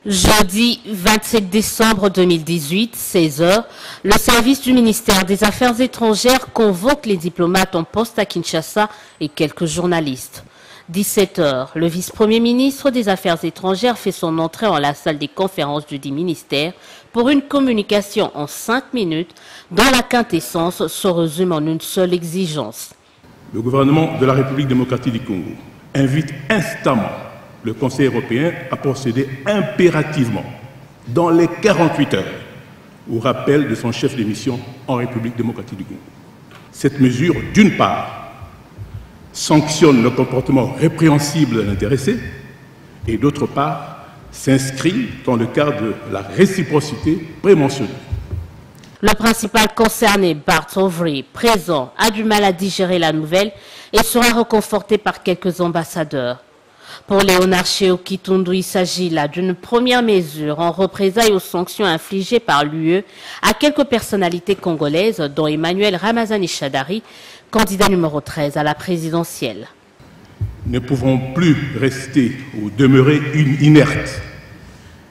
Jeudi 27 décembre 2018, 16h, le service du ministère des Affaires étrangères convoque les diplomates en poste à Kinshasa et quelques journalistes. 17h, le vice-premier ministre des Affaires étrangères fait son entrée en la salle des conférences du dit ministère pour une communication en 5 minutes dont la quintessence se résume en une seule exigence. Le gouvernement de la République démocratique du Congo invite instamment le Conseil européen a procédé impérativement, dans les 48 heures, au rappel de son chef de mission en République démocratique du Congo. Cette mesure, d'une part, sanctionne le comportement répréhensible de l'intéressé et d'autre part, s'inscrit dans le cadre de la réciprocité prémentionnée. Le principal concerné, Bart Overy, présent, a du mal à digérer la nouvelle et sera reconforté par quelques ambassadeurs. Pour Léonard Chéo Kitundu, il s'agit là d'une première mesure en représailles aux sanctions infligées par l'UE à quelques personnalités congolaises, dont Emmanuel Ramazani Shadari, candidat numéro 13 à la présidentielle. Ne pouvons plus rester ou demeurer inertes.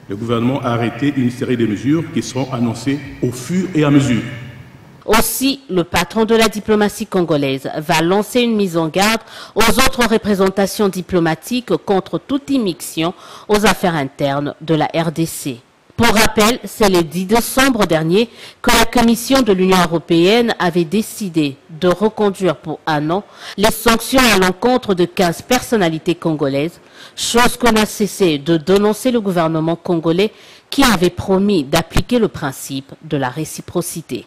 Le gouvernement a arrêté une série de mesures qui seront annoncées au fur et à mesure. Aussi, le patron de la diplomatie congolaise va lancer une mise en garde aux autres représentations diplomatiques contre toute immixtion aux affaires internes de la RDC. Pour rappel, c'est le 10 décembre dernier que la Commission de l'Union européenne avait décidé de reconduire pour un an les sanctions à l'encontre de 15 personnalités congolaises, chose qu'on a cessé de dénoncer le gouvernement congolais qui avait promis d'appliquer le principe de la réciprocité.